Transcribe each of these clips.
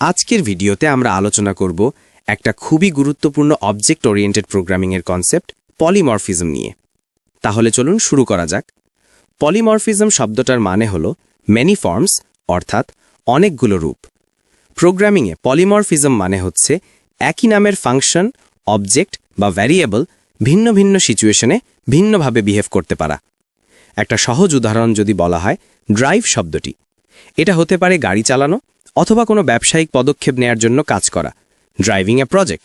আজকের ভিডিওতে আমরা আলোচনা করব একটা খুবই গুরুত্বপূর্ণ অবজেক্ট ওরিয়েন্টেড প্রোগ্রামিংয়ের কনসেপ্ট পলিমরফিজম নিয়ে। তাহলে চলুন শুরু করা যাক। পলিমরফিজম শব্দটার মানে হল মেনি ফর্মস, অর্থাৎ অনেকগুলো রূপ। প্রোগ্রামিংয়ে পলিমরফিজম মানে হচ্ছে একই নামের ফাংশন, অবজেক্ট বা ভ্যারিয়েবল ভিন্ন ভিন্ন সিচুয়েশনে ভিন্নভাবে বিহেভ করতে পারা। একটা সহজ উদাহরণ যদি বলা হয় ড্রাইভ শব্দটি, এটা হতে পারে গাড়ি চালানো অথবা কোনো ব্যবসায়িক পদক্ষেপ নেয়ার জন্য কাজ করা, ড্রাইভিং এ প্রজেক্ট।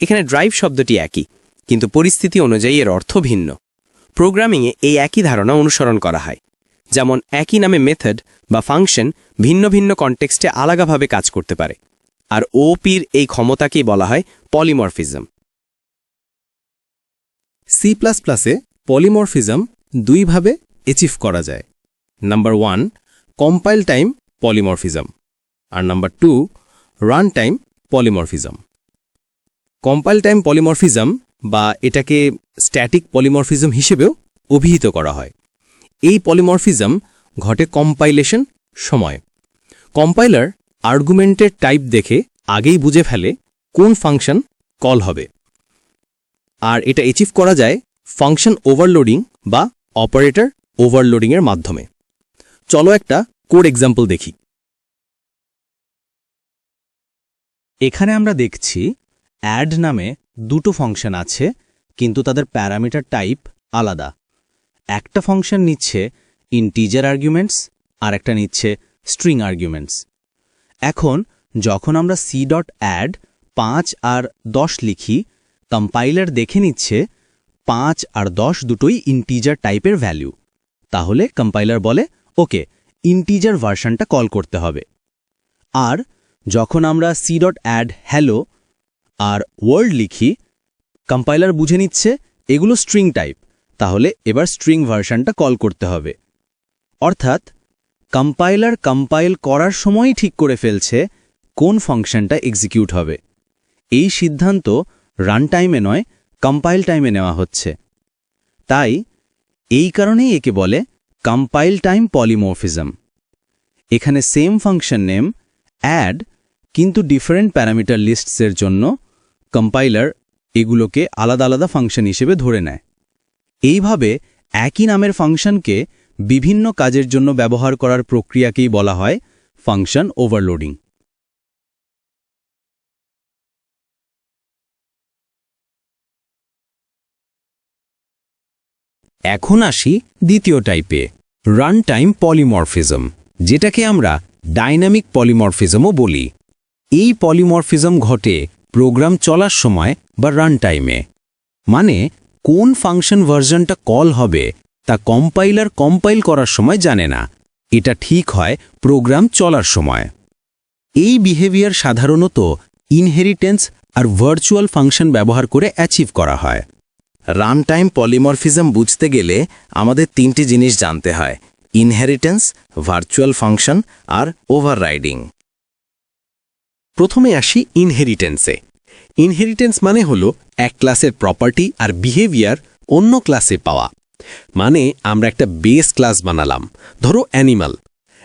এখানে ড্রাইভ শব্দটি একই, কিন্তু পরিস্থিতি অনুযায়ী এর অর্থ ভিন্ন। প্রোগ্রামিংয়ে এই একই ধারণা অনুসরণ করা হয়, যেমন একই নামে মেথড বা ফাংশন ভিন্ন ভিন্ন কনটেক্সটে আলাদাভাবে কাজ করতে পারে, আর ওপির এই ক্ষমতাকেই বলা হয় পলিমরফিজম। সি++-এ পলিমরফিজম দুইভাবে অ্যাচিভ করা যায়। নাম্বার 1 কম্পাইল টাইম পলিমরফিজম, আর number 2 run time polymorphism. Compile time polymorphism বা এটাকে স্ট্যাটিক পলিমরফিজম হিসেবেও অভিহিত করা হয়। এই পলিমরফিজম ঘটে কম্পাইলেশন সময়। কম্পাইলার আর্গুমেন্টের টাইপ দেখে আগেই বুঝে ফেলে কোন ফাংশন কল হবে, আর এটা অ্যাচিভ করা যায় ফাংশন ওভারলোডিং বা অপারেটর ওভারলোডিংয়ের মাধ্যমে। চলো একটা কোড এক্সাম্পল দেখি। এখানে আমরা দেখছি অ্যাড নামে দুটো ফাংশন আছে, কিন্তু তাদের প্যারামিটার টাইপ আলাদা। একটা ফাংশন নিচ্ছে ইন্টিজার আর্গুমেন্টস আর একটা নিচ্ছে স্ট্রিং আর্গুমেন্টস। এখন যখন আমরা c.add 5 আর 10 লিখি, কম্পাইলার দেখে নিচ্ছে 5 আর 10 দুটোই ইন্টিজার টাইপের ভ্যালু। তাহলে কম্পাইলার বলে ওকে, ইন্টিজার ভার্সনটা কল করতে হবে। আর যখন আমরা c.add hello আর ওয়ার্ল্ড লিখি, কম্পাইলার বুঝে নিচ্ছে এগুলো স্ট্রিং টাইপ, তাহলে এবার স্ট্রিং ভার্সনটা কল করতে হবে। অর্থাৎ কম্পাইলার কম্পাইল করার সময়ই ঠিক করে ফেলছে কোন ফাংশনটা এক্সিকিউট হবে। এই সিদ্ধান্ত রান টাইমে নয়, কম্পাইল টাইমে নেওয়া হচ্ছে। তাই এই কারণেই একে বলে কম্পাইল টাইম পলিমরফিজম। এখানে সেম ফাংশন নেম অ্যাড, কিন্তু ডিফারেন্ট প্যারামিটার লিস্টসের জন্য কম্পাইলার এগুলোকে আলাদা আলাদা ফাংশন হিসেবে ধরে নেয়। এইভাবে একই নামের ফাংশনকে বিভিন্ন কাজের জন্য ব্যবহার করার প্রক্রিয়াকেই বলা হয় ফাংশন ওভারলোডিং। এখন আসি দ্বিতীয় টাইপে, রান টাইম পলিমরফিজম, যেটাকে আমরা ডাইনামিক পলিমরফিজমও বলি। এই পলিমরফিজম ঘটে প্রোগ্রাম চলার সময় বা রান টাইমে। মানে কোন ফাংশন ভার্সনটা কল হবে তা কম্পাইলার কম্পাইল করার সময় জানে না, এটা ঠিক হয় প্রোগ্রাম চলার সময়। এই বিহেভিয়ার সাধারণত ইনহেরিটেন্স আর ভার্চুয়াল ফাংশন ব্যবহার করে অ্যাচিভ করা হয়। রান টাইম পলিমরফিজম বুঝতে গেলে আমাদের তিনটি জিনিস জানতে হয়: ইনহেরিটেন্স, ভার্চুয়াল ফাংশন আর ওভাররাইডিং। প্রথমে আসি ইনহেরিটেন্সে। ইনহেরিটেন্স মানে হলো এক ক্লাসের প্রপার্টি আর বিহেভিয়ার অন্য ক্লাসে পাওয়া। মানে আমরা একটা বেস ক্লাস বানালাম, ধরো অ্যানিমাল।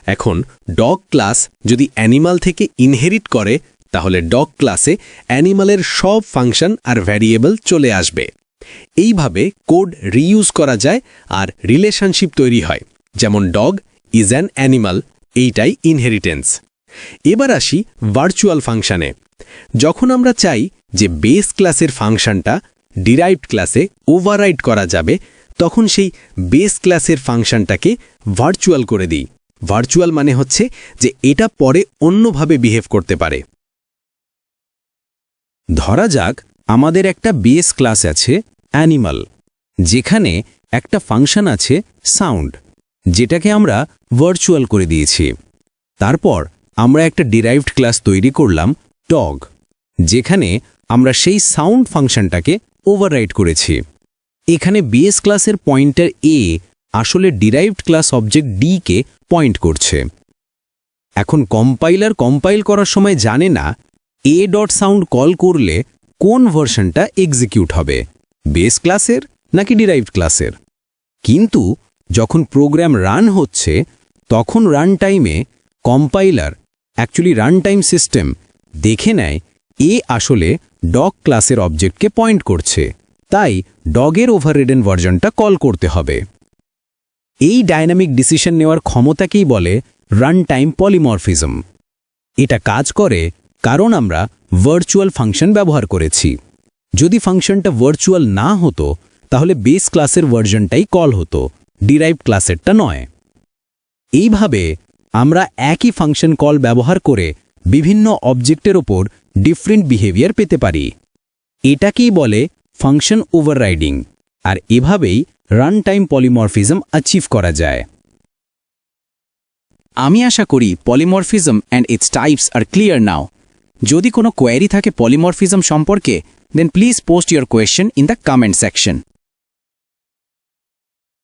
এখন ডগ ক্লাস যদি অ্যানিমাল থেকে ইনহেরিট করে, তাহলে ডগ ক্লাসে অ্যানিমালের সব ফাংশন আর ভ্যারিয়েবল চলে আসবে। এইভাবে কোড রিইউজ করা যায় আর রিলেশনশিপ তৈরি হয়, যেমন ডগ ইজ অ্যান অ্যানিমাল, এইটাই ইনহেরিটেন্স। এবার আসি ভার্চুয়াল ফাংশনে। যখন আমরা চাই যে বেস ক্লাসের ফাংশনটা ডিরাইভড ক্লাসে ওভাররাইড করা যাবে, তখন সেই বেস ক্লাসের ফাংশনটাকে ভার্চুয়াল করে দিই। ভার্চুয়াল মানে হচ্ছে যে এটা পরে অন্যভাবে বিহেভ করতে পারে। ধরা যাক আমাদের একটা বেস ক্লাস আছে অ্যানিমাল, যেখানে একটা ফাংশন আছে সাউন্ড, যেটাকে আমরা ভার্চুয়াল করে দিয়েছি। তারপর আমরা একটা ডিরাইভড ক্লাস তৈরি করলাম ডগ, যেখানে আমরা সেই সাউন্ড ফাংশনটাকে ওভাররাইড করেছি। এখানে বেস ক্লাসের পয়েন্টার এ আসলে ডিরাইভড ক্লাস অবজেক্ট ডি কে পয়েন্ট করছে। এখন কম্পাইলার কম্পাইল করার সময় জানে না a.sound কল করলে কোন ভার্সনটা এক্সিকিউট হবে, বেস ক্লাসের নাকি ডিরাইভড ক্লাসের। কিন্তু যখন প্রোগ্রাম রান হচ্ছে, তখন রান টাইমে compiler actually run time system দেখে নেয় এ আসলে ডগ ক্লাসের অবজেক্টকে পয়েন্ট করছে, তাই ডগের ওভাররিডেন ভার্জনটা কল করতে হবে। এই ডাইনামিক ডিসিশন নেওয়ার ক্ষমতাকেই বলে রান টাইম পলিমরফিজম। এটা কাজ করে কারণ আমরা ভার্চুয়াল ফাংশন ব্যবহার করেছি। যদি ফাংশনটা ভার্চুয়াল না হতো তাহলে বেস ক্লাসের ভার্জনটাই কল হতো, ডিরাইভড ক্লাসেরটা নয়। এইভাবে আমরা একই ফাংশন কল ব্যবহার করে বিভিন্ন অবজেক্টের ওপর ডিফারেন্ট বিহেভিয়ার পেতে পারি। এটাকেই বলে ফাংশন ওভাররাইডিং, আর এভাবেই রান টাইম পলিমরফিজম অ্যাচিভ করা যায়। আমি আশা করি polymorphism and its types are clear now. যদি কোনো কোয়েরি থাকে পলিমরফিজম সম্পর্কে, then please post your question in the comment section.